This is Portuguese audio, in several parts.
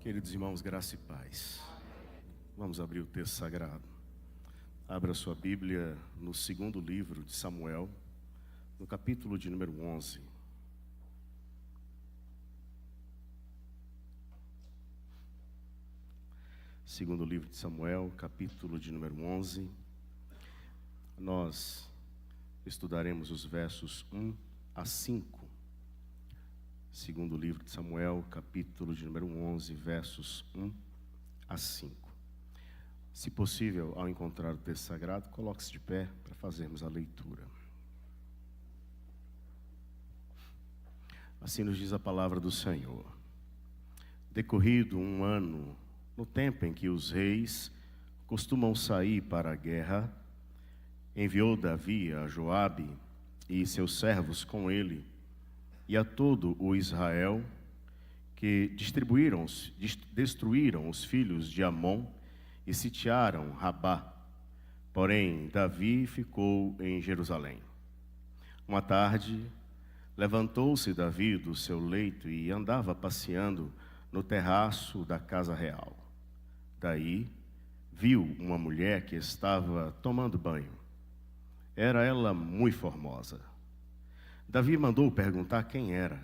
Queridos irmãos, graça e paz. Vamos abrir o texto sagrado. Abra sua Bíblia no segundo livro de Samuel, no capítulo de número 11. Segundo livro de Samuel, capítulo de número 11. Nós estudaremos os versos 1 a 5. Segundo livro de Samuel, capítulo de número 11, versos 1 a 5. Se possível, ao encontrar o texto sagrado, coloque-se de pé para fazermos a leitura. Assim nos diz a palavra do Senhor. Decorrido um ano, no tempo em que os reis costumam sair para a guerra, enviou Davi a Joabe e seus servos com ele, e a todo o Israel, que destruíram os filhos de Amon e sitiaram Rabá. Porém, Davi ficou em Jerusalém. Uma tarde, levantou-se Davi do seu leito e andava passeando no terraço da casa real. Daí, viu uma mulher que estava tomando banho. Era ela muito formosa. Davi mandou perguntar quem era.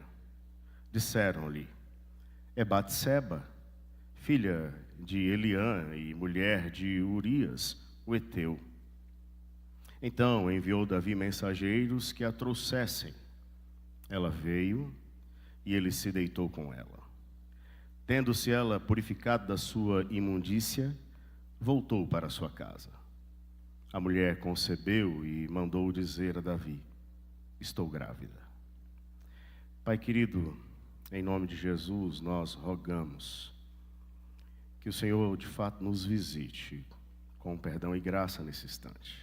Disseram-lhe: é Batseba, filha de Eliã e mulher de Urias, o heteu. Então enviou Davi mensageiros que a trouxessem. Ela veio e ele se deitou com ela. Tendo-se ela purificado da sua imundícia, voltou para sua casa. A mulher concebeu e mandou dizer a Davi: estou grávida. Pai querido, em nome de Jesus, nós rogamos que o Senhor de fato nos visite com perdão e graça nesse instante.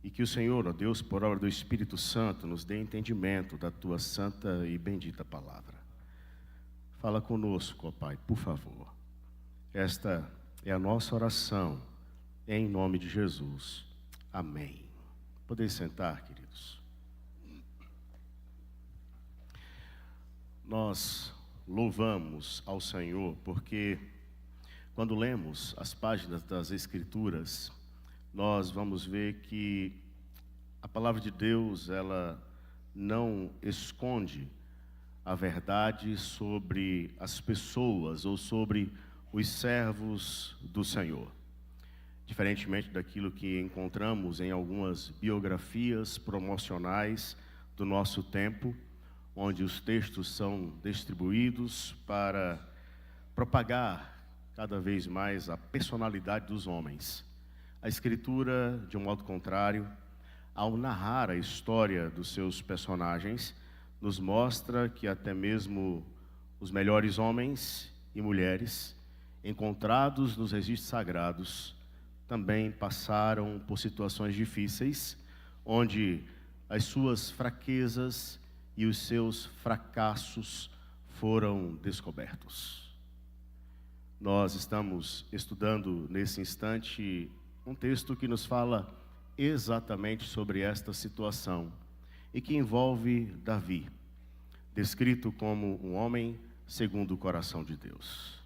E que o Senhor, ó Deus, por obra do Espírito Santo, nos dê entendimento da tua santa e bendita palavra. Fala conosco, ó Pai, por favor. Esta é a nossa oração, em nome de Jesus. Amém. Podeis sentar, queridos. Nós louvamos ao Senhor porque quando lemos as páginas das Escrituras, nós vamos ver que a palavra de Deus, ela não esconde a verdade sobre as pessoas ou sobre os servos do Senhor. Diferentemente daquilo que encontramos em algumas biografias promocionais do nosso tempo, onde os textos são distribuídos para propagar cada vez mais a personalidade dos homens. A Escritura, de um modo contrário, ao narrar a história dos seus personagens, nos mostra que até mesmo os melhores homens e mulheres encontrados nos registros sagrados também passaram por situações difíceis, onde as suas fraquezas e os seus fracassos foram descobertos. Nós estamos estudando nesse instante um texto que nos fala exatamente sobre esta situação e que envolve Davi, descrito como um homem segundo o coração de Deus.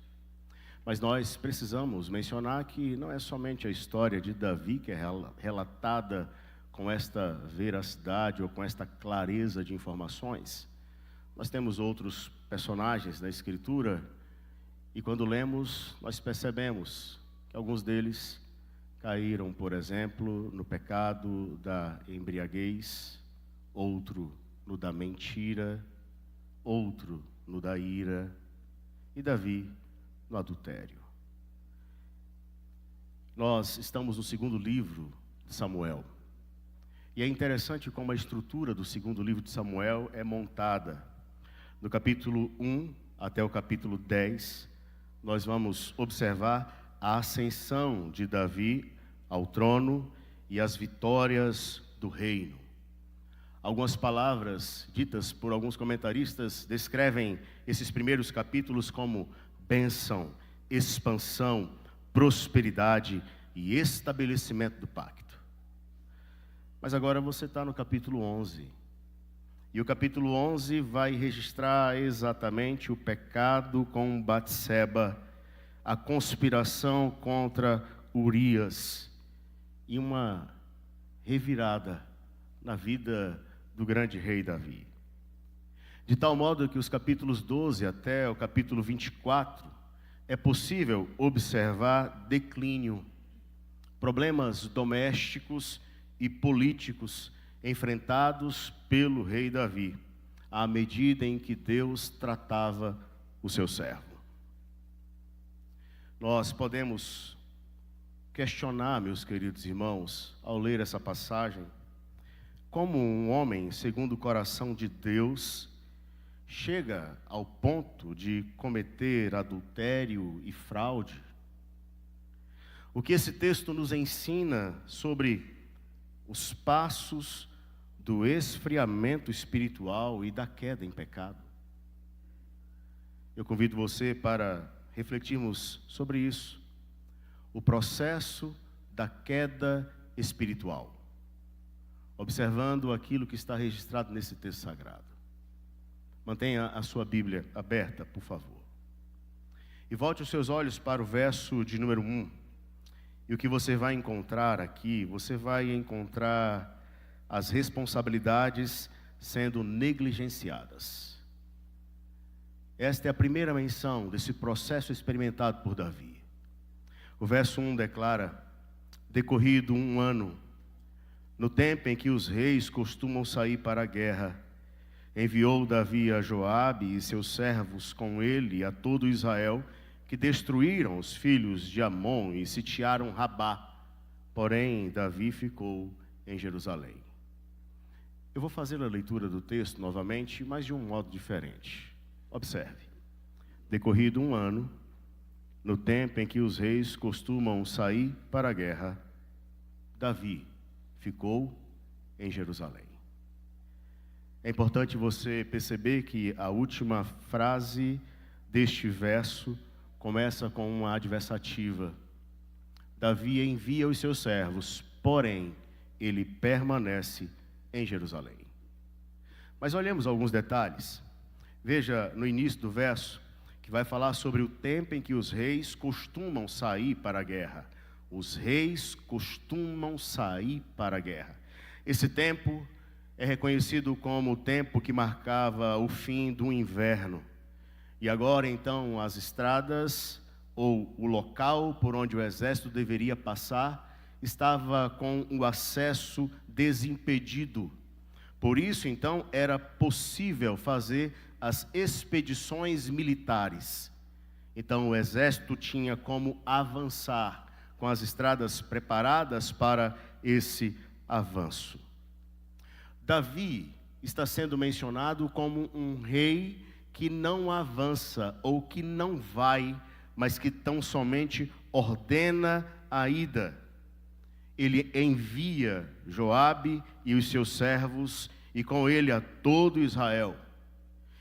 Mas nós precisamos mencionar que não é somente a história de Davi que é relatada com esta veracidade ou com esta clareza de informações. Nós temos outros personagens da Escritura e quando lemos, nós percebemos que alguns deles caíram, por exemplo, no pecado da embriaguez, outro no da mentira, outro no da ira e Davi no adultério. Nós estamos no segundo livro de Samuel. E é interessante como a estrutura do segundo livro de Samuel é montada. Do capítulo 1 até o capítulo 10, nós vamos observar a ascensão de Davi ao trono e as vitórias do reino. Algumas palavras ditas por alguns comentaristas descrevem esses primeiros capítulos como bênção, expansão, prosperidade e estabelecimento do pacto. Mas agora você está no capítulo 11 E o capítulo 11 vai registrar exatamente o pecado com Batseba, a conspiração contra Urias e uma revirada na vida do grande rei Davi. De tal modo que os capítulos 12 até o capítulo 24 é possível observar declínio, problemas domésticos e políticos enfrentados pelo rei Davi, à medida em que Deus tratava o seu servo. Nós podemos questionar, meus queridos irmãos, ao ler essa passagem, como um homem segundo o coração de Deus chega ao ponto de cometer adultério e fraude. O que esse texto nos ensina sobre os passos do esfriamento espiritual e da queda em pecado. Eu convido você para refletirmos sobre isso, o processo da queda espiritual, observando aquilo que está registrado nesse texto sagrado. Mantenha a sua Bíblia aberta, por favor. E volte os seus olhos para o verso de número 1. E o que você vai encontrar aqui, você vai encontrar as responsabilidades sendo negligenciadas. Esta é a primeira menção desse processo experimentado por Davi. O verso 1 declara: decorrido um ano, no tempo em que os reis costumam sair para a guerra, enviou Davi a Joabe e seus servos com ele a todo Israel, que destruíram os filhos de Amon e sitiaram Rabá. Porém, Davi ficou em Jerusalém. Eu vou fazer a leitura do texto novamente, mas de um modo diferente. Observe. Decorrido um ano, no tempo em que os reis costumam sair para a guerra, Davi ficou em Jerusalém. É importante você perceber que a última frase deste verso começa com uma adversativa. Davi envia os seus servos, porém, ele permanece em Jerusalém. Mas olhemos alguns detalhes. Veja no início do verso, que vai falar sobre o tempo em que os reis costumam sair para a guerra. Os reis costumam sair para a guerra. Esse tempo é reconhecido como o tempo que marcava o fim do inverno. E agora, então, as estradas, ou o local por onde o exército deveria passar, estava com o acesso desimpedido. Por isso, então, era possível fazer as expedições militares. Então, o exército tinha como avançar, com as estradas preparadas para esse avanço. Davi está sendo mencionado como um rei que não avança ou que não vai, mas que tão somente ordena a ida. Ele envia Joabe e os seus servos e com ele a todo Israel.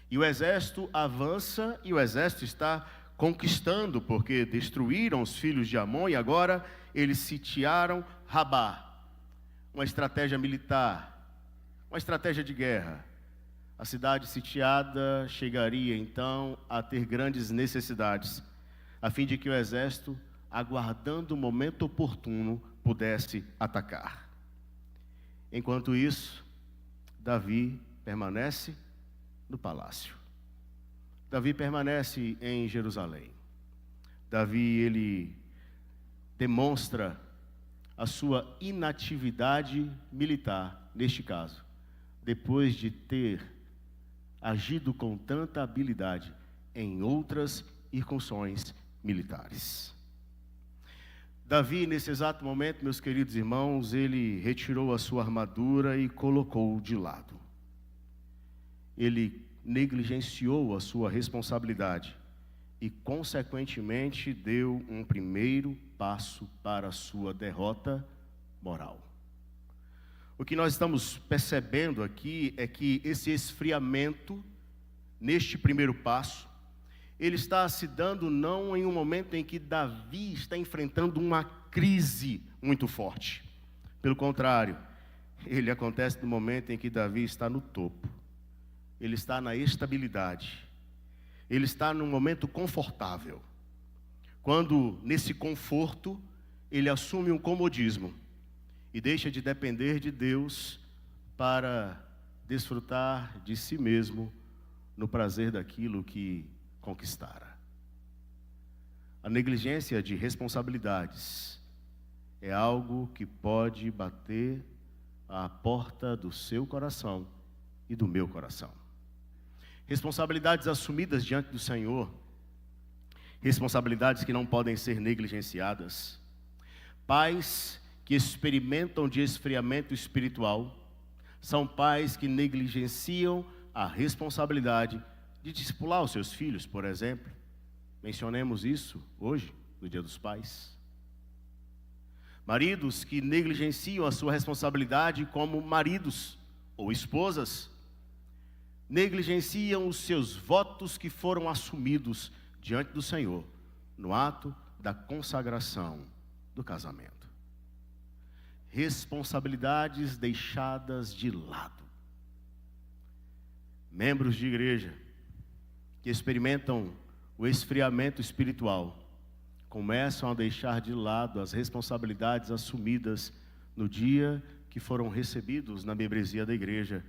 E o exército avança e o exército está conquistando, porque destruíram os filhos de Amon e agora eles sitiaram Rabá. Uma estratégia militar, uma estratégia de guerra. A cidade sitiada chegaria então a ter grandes necessidades, a fim de que o exército, aguardando o momento oportuno, pudesse atacar. Enquanto isso, Davi permanece no palácio. Davi permanece em Jerusalém. Davi, ele demonstra a sua inatividade militar, neste caso, depois de ter agido com tanta habilidade em outras incursões militares. Davi, nesse exato momento, meus queridos irmãos, ele retirou a sua armadura e colocou de lado. Ele negligenciou a sua responsabilidade e, consequentemente, deu um primeiro passo para a sua derrota moral. O que nós estamos percebendo aqui é que esse esfriamento, neste primeiro passo, ele está se dando não em um momento em que Davi está enfrentando uma crise muito forte. Pelo contrário, ele acontece no momento em que Davi está no topo. ele está na estabilidade. Ele está num momento confortável. Quando, nesse conforto, ele assume um comodismo e deixa de depender de Deus para desfrutar de si mesmo no prazer daquilo que conquistara. A negligência de responsabilidades é algo que pode bater à porta do seu coração e do meu coração. Responsabilidades assumidas diante do Senhor, responsabilidades que não podem ser negligenciadas. Pais que experimentam de esfriamento espiritual são pais que negligenciam a responsabilidade de discipular os seus filhos, por exemplo. Mencionemos isso hoje, no Dia dos Pais. Maridos que negligenciam a sua responsabilidade como maridos ou esposas, negligenciam os seus votos que foram assumidos diante do Senhor no ato da consagração do casamento. Responsabilidades deixadas de lado. Membros de igreja que experimentam o esfriamento espiritual começam a deixar de lado as responsabilidades assumidas no dia que foram recebidos na membresia da igreja.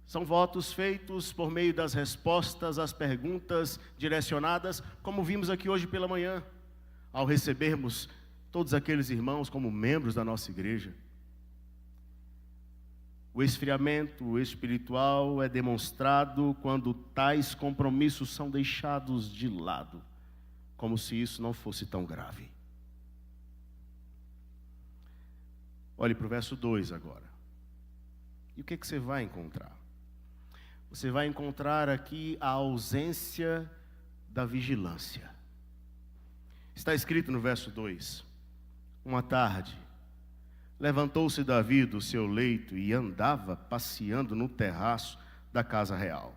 São votos feitos por meio das respostas às perguntas direcionadas, como vimos aqui hoje pela manhã, ao recebermos todos aqueles irmãos como membros da nossa igreja. O esfriamento espiritual é demonstrado quando tais compromissos são deixados de lado, como se isso não fosse tão grave. Olhe para o verso 2 agora. E o que você vai encontrar? Você vai encontrar aqui a ausência da vigilância. Está escrito no verso 2: uma tarde, levantou-se Davi do seu leito e andava passeando no terraço da casa real.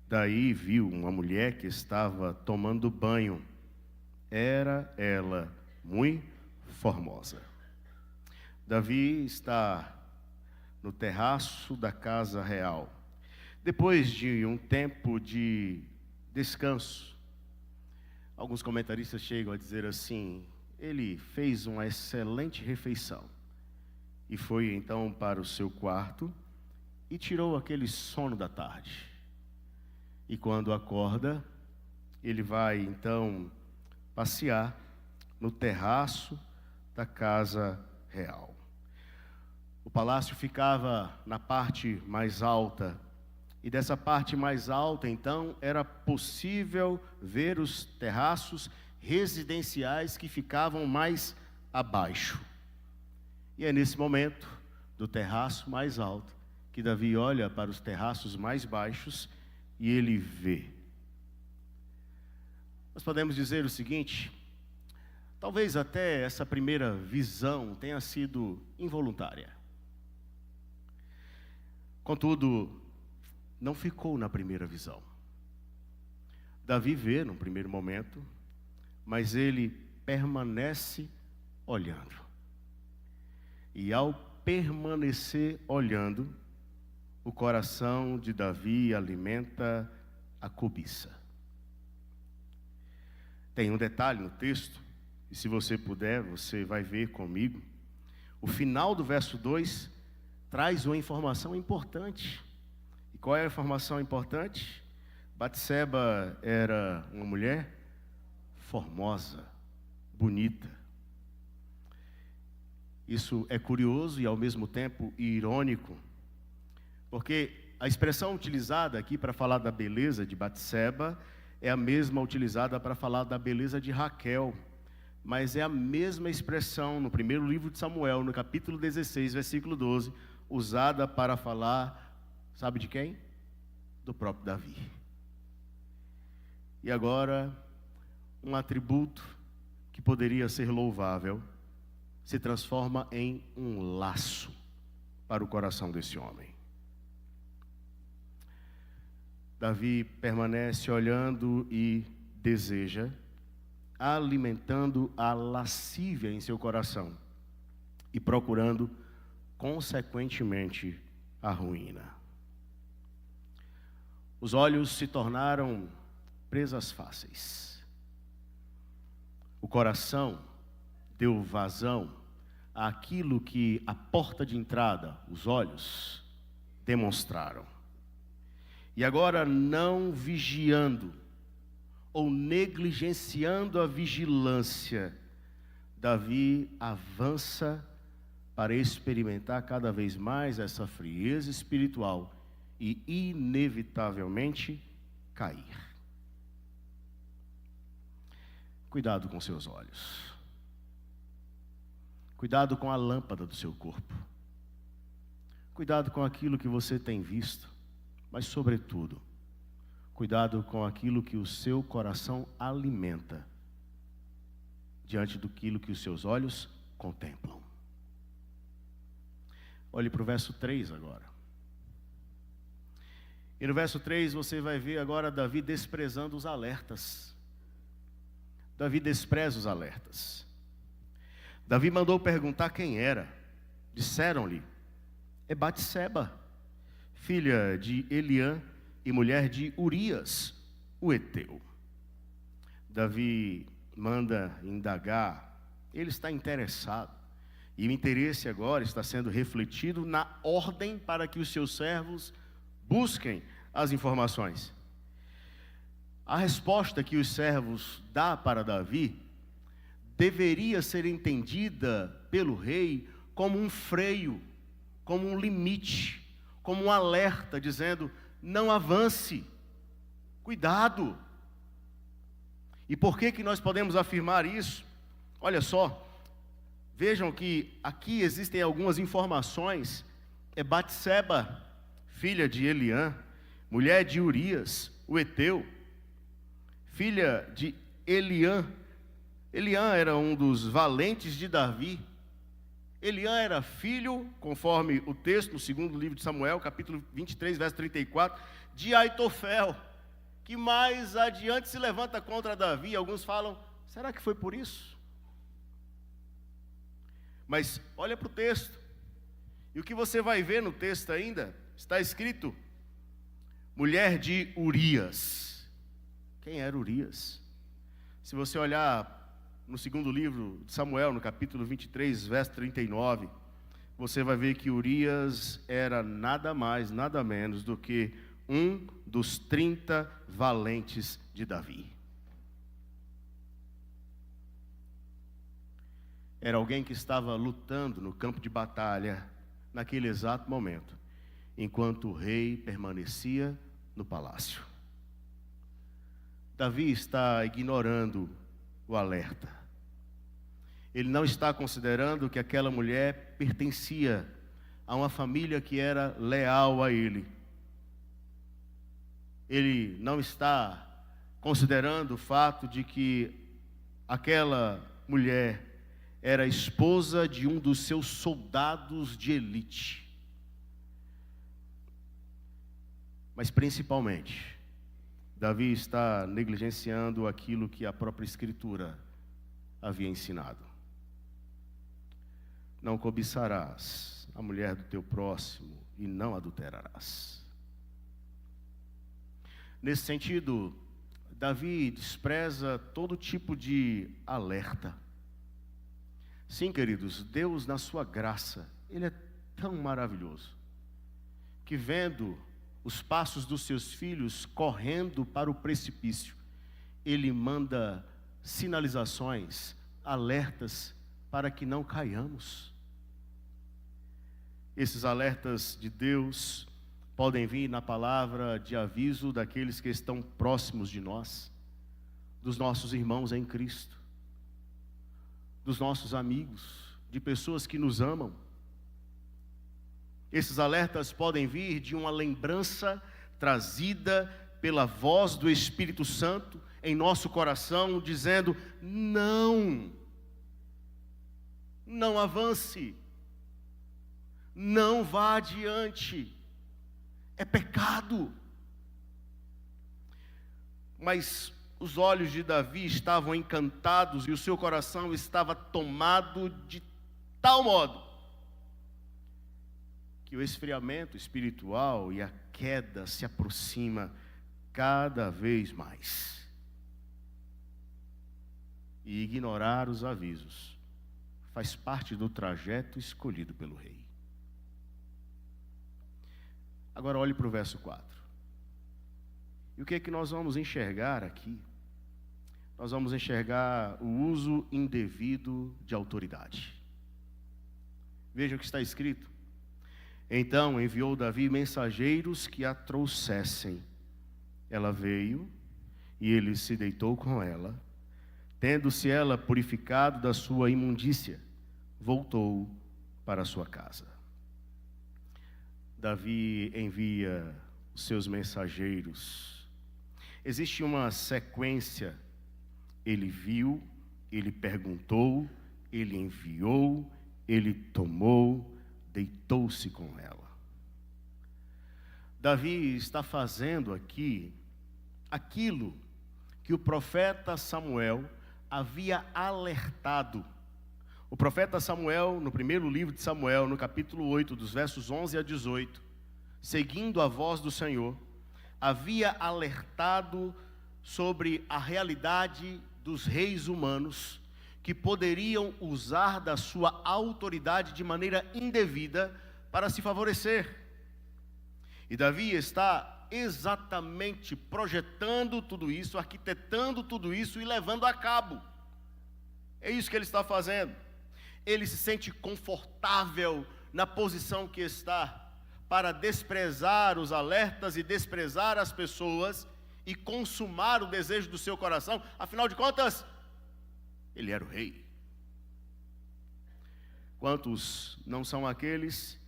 Daí viu uma mulher que estava tomando banho. Era ela muito formosa. Davi está no terraço da casa real. Depois de um tempo de descanso, alguns comentaristas chegam a dizer assim: ele fez uma excelente refeição e foi então para o seu quarto e tirou aquele sono da tarde. E quando acorda, ele vai então passear no terraço da casa real. O palácio ficava na parte mais alta. E dessa parte mais alta, então, era possível ver os terraços residenciais que ficavam mais abaixo. E é nesse momento, do terraço mais alto, que Davi olha para os terraços mais baixos e ele vê. Nós podemos dizer o seguinte: talvez até essa primeira visão tenha sido involuntária. Contudo, não ficou na primeira visão. Davi vê no primeiro momento, mas ele permanece olhando. E ao permanecer olhando, o coração de Davi alimenta a cobiça. Tem um detalhe no texto, e se você puder, você vai ver comigo. O final do verso 2 traz uma informação importante. E qual é a informação importante? Batseba era uma mulher formosa, bonita. Isso é curioso e ao mesmo tempo irônico, porque a expressão utilizada aqui para falar da beleza de Batseba é a mesma utilizada para falar da beleza de Raquel, mas é a mesma expressão no primeiro livro de Samuel, no capítulo 16, versículo 12, usada para falar, sabe de quem? Do próprio Davi. E agora, um atributo que poderia ser louvável se transforma em um laço para o coração desse homem. Davi permanece olhando e deseja, alimentando a lascívia em seu coração e procurando, consequentemente, a ruína. Os olhos se tornaram presas fáceis. O coração deu vazão àquilo que a porta de entrada, os olhos, demonstraram. E agora, não vigiando ou negligenciando a vigilância, Davi avança para experimentar cada vez mais essa frieza espiritual e, inevitavelmente, cair. Cuidado com seus olhos. Cuidado com a lâmpada do seu corpo. Cuidado com aquilo que você tem visto, mas, sobretudo, cuidado com aquilo que o seu coração alimenta diante daquilo que os seus olhos contemplam. Olhe para o verso 3 agora. E no verso 3 você vai ver agora Davi desprezando os alertas. Davi despreza os alertas. Davi mandou perguntar quem era. Disseram-lhe: é Batseba, filha de Eliã e mulher de Urias, o heteu. Davi manda indagar, ele está interessado. E o interesse agora está sendo refletido na ordem para que os seus servos busquem as informações. A resposta que os servos dão para Davi deveria ser entendida pelo rei como um freio, como um limite, como um alerta, dizendo: não avance, cuidado. E por que nós podemos afirmar isso? Olha só, vejam que aqui existem algumas informações. É Batseba, filha de Eliã, mulher de Urias, o heteu, filha de Eliã. Eliã era um dos valentes de Davi. Eliã era filho, conforme o texto, no segundo livro de Samuel, capítulo 23, verso 34, de Aitofel, que mais adiante se levanta contra Davi. Alguns falam: será que foi por isso? Mas olha para o texto, e o que você vai ver no texto ainda, está escrito: mulher de Urias. Quem era Urias? Se você olhar no segundo livro de Samuel, no capítulo 23, verso 39, você vai ver que Urias era nada mais, nada menos do que um dos 30 valentes de Davi. Era alguém que estava lutando no campo de batalha naquele exato momento, enquanto o rei permanecia no palácio. Davi está ignorando o alerta. Ele não está considerando que aquela mulher pertencia a uma família que era leal a ele. Ele não está considerando o fato de que aquela mulher era esposa de um dos seus soldados de elite. Mas principalmente, Davi está negligenciando aquilo que a própria Escritura havia ensinado. Não cobiçarás a mulher do teu próximo e não adulterarás. Nesse sentido, Davi despreza todo tipo de alerta. Sim, queridos, Deus, na sua graça, Ele é tão maravilhoso, que vendo os passos dos seus filhos correndo para o precipício, Ele manda sinalizações, alertas, para que não caiamos. Esses alertas de Deus podem vir na palavra de aviso daqueles que estão próximos de nós, dos nossos irmãos em Cristo, dos nossos amigos, de pessoas que nos amam. Esses alertas podem vir de uma lembrança trazida pela voz do Espírito Santo em nosso coração, dizendo: não avance, não vá adiante, é pecado. Mas os olhos de Davi estavam encantados e o seu coração estava tomado de tal modo que o esfriamento espiritual e a queda se aproxima cada vez mais. E ignorar os avisos faz parte do trajeto escolhido pelo rei. Agora olhe para o verso 4. E o que é que nós vamos enxergar aqui? Nós vamos enxergar o uso indevido de autoridade. Veja o que está escrito. Então enviou Davi mensageiros que a trouxessem. Ela veio e ele se deitou com ela. Tendo-se ela purificado da sua imundícia, voltou para a sua casa. Davi envia os seus mensageiros. Existe uma sequência. Ele viu, ele perguntou, ele enviou, ele tomou, deitou-se com ela. Davi está fazendo aqui aquilo que o profeta Samuel havia alertado. O profeta Samuel, no primeiro livro de Samuel, no capítulo 8, dos versos 11 a 18, seguindo a voz do Senhor, havia alertado sobre a realidade dos reis humanos que poderiam usar da sua autoridade de maneira indevida para se favorecer. E Davi está exatamente projetando tudo isso, arquitetando tudo isso e levando a cabo. É isso que ele está fazendo. Ele se sente confortável na posição que está para desprezar os alertas e desprezar as pessoas e consumar o desejo do seu coração. Afinal de contas, ele era o rei. Quantos não são aqueles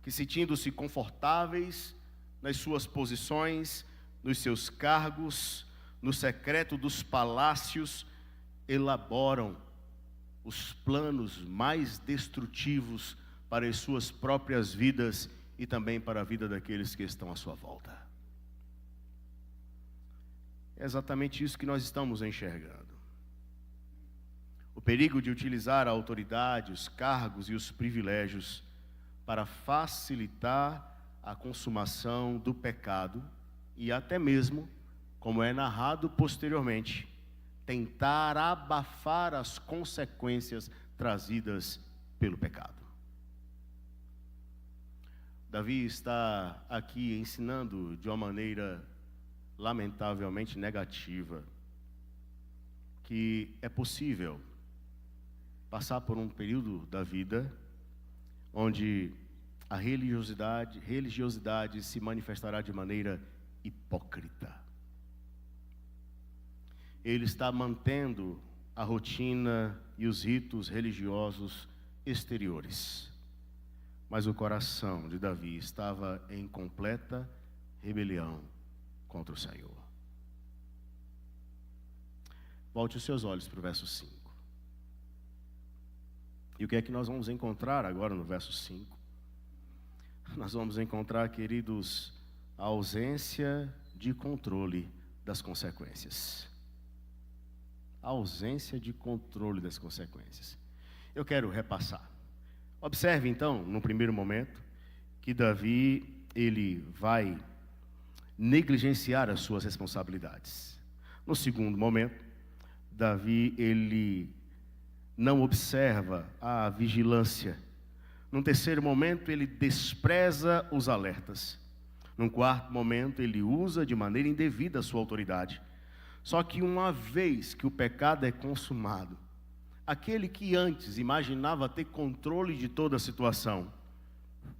que, sentindo-se confortáveis nas suas posições, nos seus cargos, no secreto dos palácios, elaboram os planos mais destrutivos para as suas próprias vidas e também para a vida daqueles que estão à sua volta? É exatamente isso que nós estamos enxergando. O perigo de utilizar a autoridade, os cargos e os privilégios para facilitar a consumação do pecado e até mesmo, como é narrado posteriormente, tentar abafar as consequências trazidas pelo pecado. Davi está aqui ensinando de uma maneira lamentavelmente negativa que é possível passar por um período da vida onde a religiosidade se manifestará de maneira hipócrita. Ele está mantendo a rotina e os ritos religiosos exteriores, mas o coração de Davi estava em completa rebelião contra o Senhor. Volte os seus olhos para o verso 5. E o que é que nós vamos encontrar agora no verso 5? Nós vamos encontrar, queridos, a ausência de controle das consequências. A ausência de controle das consequências. Eu quero repassar. Observe então, no primeiro momento, que Davi, ele vai negligenciar as suas responsabilidades. No segundo momento, Davi, ele não observa a vigilância. Num terceiro momento, ele despreza os alertas. Num quarto momento, ele usa de maneira indevida a sua autoridade. Só que uma vez que o pecado é consumado, aquele que antes imaginava ter controle de toda a situação,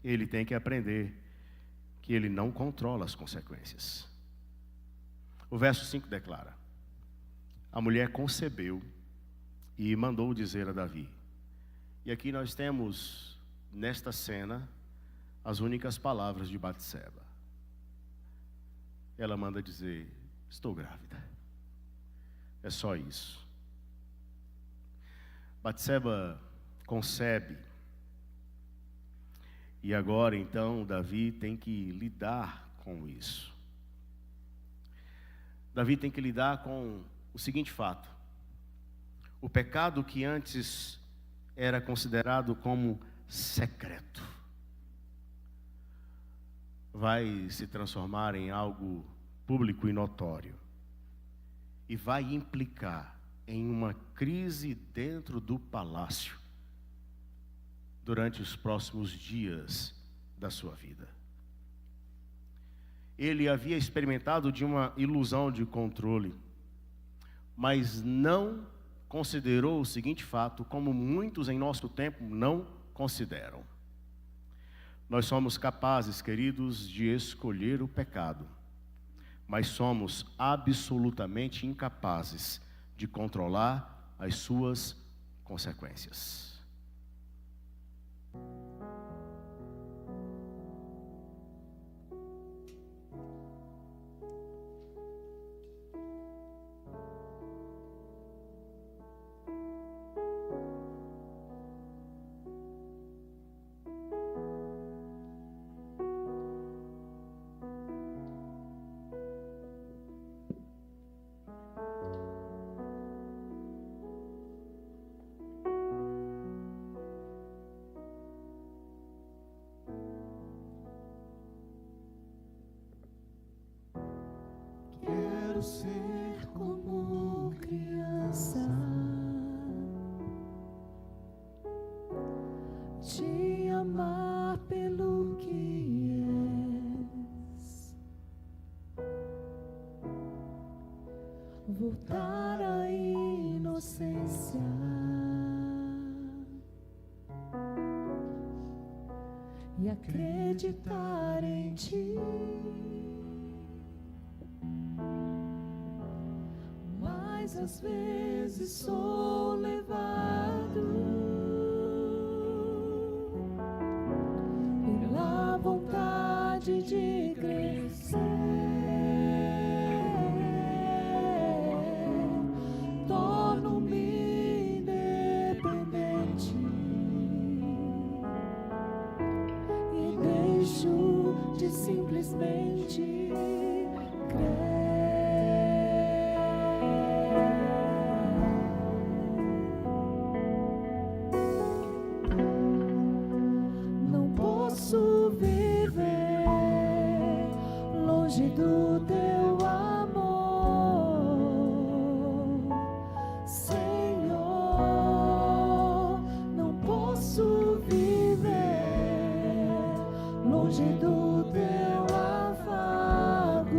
ele tem que aprender que ele não controla as consequências. O verso 5 declara: a mulher concebeu e mandou dizer a Davi. E aqui nós temos, nesta cena, as únicas palavras de Batseba. Ela manda dizer: estou grávida. É só isso. Batseba concebe. E agora então Davi tem que lidar com isso. Davi tem que lidar com o seguinte fato: o pecado que antes era considerado como secreto vai se transformar em algo público e notório. E vai implicar em uma crise dentro do palácio durante os próximos dias da sua vida. Ele havia experimentado de uma ilusão de controle, mas não considerou o seguinte fato, como muitos em nosso tempo não consideram. Nós somos capazes, queridos, de escolher o pecado, mas somos absolutamente incapazes de controlar as suas consequências. Ser como criança, te amar pelo que és, voltar à inocência e acreditar em ti. Mas às vezes sou levado pela vontade de crescer, torno-me independente e deixo de simplesmente crer. Do teu amor, Senhor, não posso viver longe do teu afago,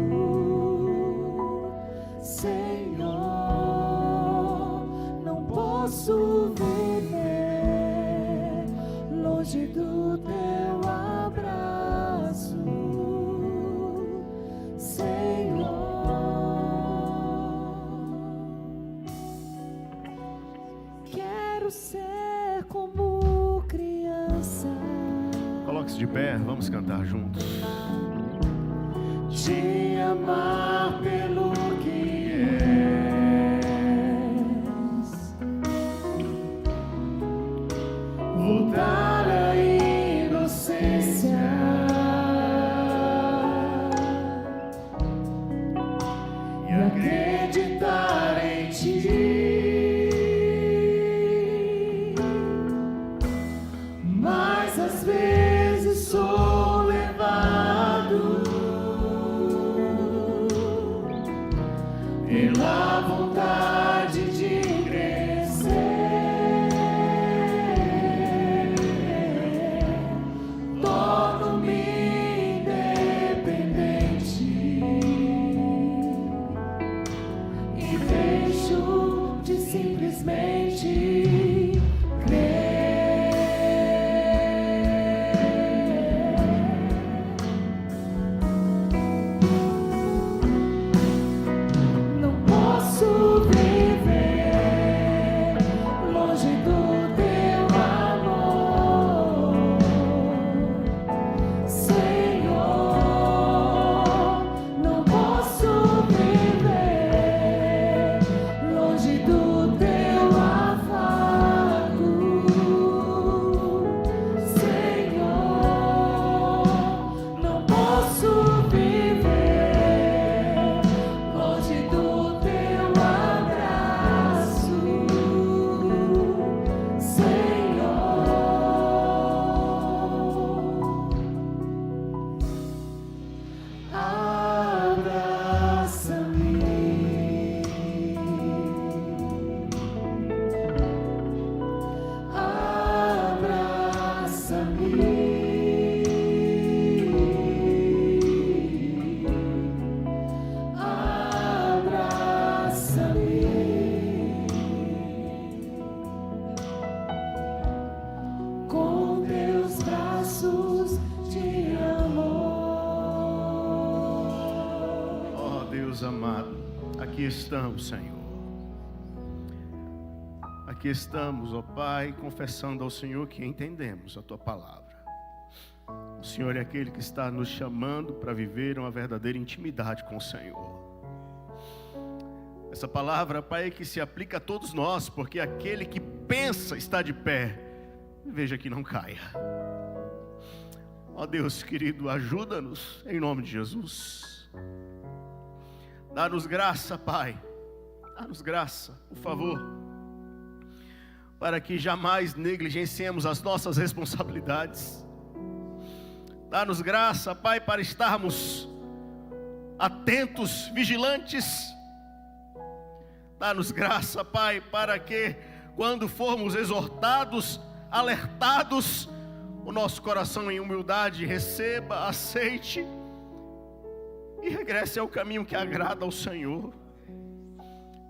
Senhor, não posso viver longe do teu abraço. Quero ser como criança. Coloque-se de pé, vamos cantar juntos. Te amar pelo que és, voltar à inocência e acreditar em ti. Mas às vezes sou levado pela vontade de crescer, torno-me independente e deixo de simplesmente crer. Longe do teu amor. estamos, Senhor. Aqui estamos, ó Pai, confessando ao Senhor que entendemos a Tua palavra. O Senhor é aquele que está nos chamando para viver uma verdadeira intimidade com o Senhor. Essa palavra, Pai, é que se aplica a todos nós, porque aquele que pensa estar de pé, veja que não caia. Ó Deus querido, ajuda-nos em nome de Jesus. Dá-nos graça, Pai. Dá-nos graça, por favor, para que jamais negligenciemos as nossas responsabilidades. Dá-nos graça, Pai, para estarmos atentos, vigilantes. Dá-nos graça, Pai, para que quando formos exortados, alertados, o nosso coração em humildade receba, aceite e regresse ao caminho que agrada ao Senhor.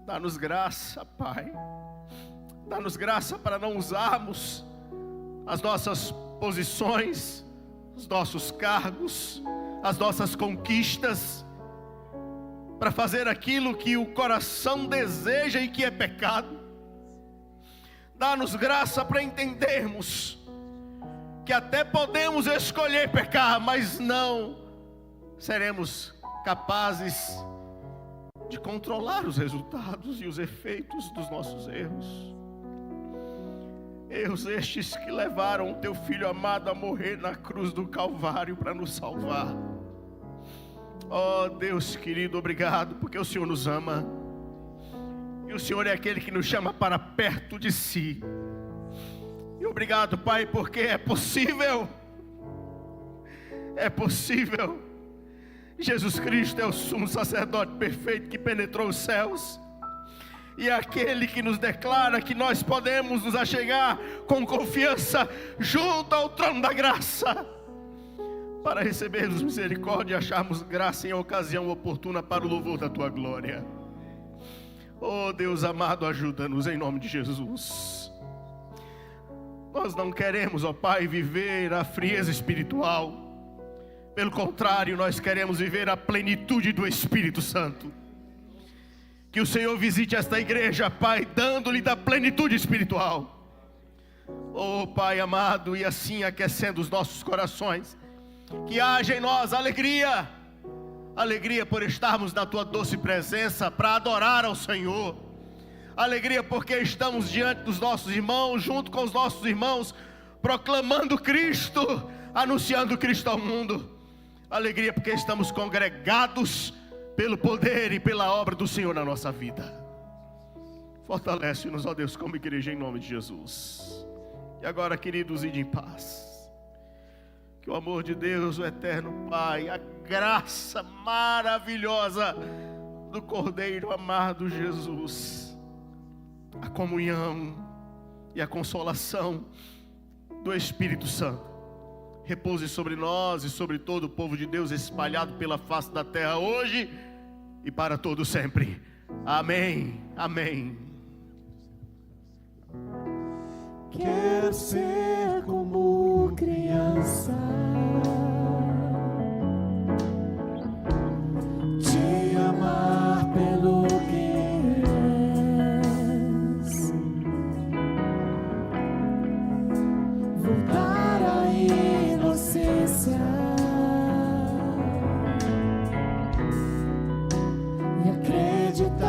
Dá-nos graça, Pai. Dá-nos graça para não usarmos as nossas posições, os nossos cargos, as nossas conquistas, para fazer aquilo que o coração deseja e que é pecado. Dá-nos graça para entendermos que até podemos escolher pecar, mas não seremos capazes de controlar os resultados e os efeitos dos nossos erros. Erros estes que levaram o Teu Filho amado a morrer na cruz do Calvário para nos salvar. Oh Deus querido, obrigado, porque o Senhor nos ama. E o Senhor é aquele que nos chama para perto de si. E obrigado, Pai, porque é possível. É possível. Jesus Cristo é o sumo sacerdote perfeito que penetrou os céus. E é aquele que nos declara que nós podemos nos achegar com confiança junto ao trono da graça, para recebermos misericórdia e acharmos graça em ocasião oportuna para o louvor da Tua glória. Oh Deus amado, ajuda-nos em nome de Jesus. Nós não queremos, ó Pai, viver a frieza espiritual. Pelo contrário, nós queremos viver a plenitude do Espírito Santo. Que o Senhor visite esta igreja, Pai, dando-lhe da plenitude espiritual. Oh Pai amado, e assim aquecendo os nossos corações. Que haja em nós alegria. Alegria por estarmos na Tua doce presença para adorar ao Senhor. Alegria porque estamos diante dos nossos irmãos, junto com os nossos irmãos, proclamando Cristo, anunciando Cristo ao mundo. Alegria porque estamos congregados pelo poder e pela obra do Senhor na nossa vida. Fortalece-nos, ó Deus, como igreja, em nome de Jesus. E agora, queridos, ide em paz. Que o amor de Deus, o eterno Pai, a graça maravilhosa do Cordeiro amado Jesus, a comunhão e a consolação do Espírito Santo repouse sobre nós e sobre todo o povo de Deus espalhado pela face da terra hoje e para todo sempre. Amém. Amém. Quero ser como criança, te amar pelo que és, voltar à inocência e acreditar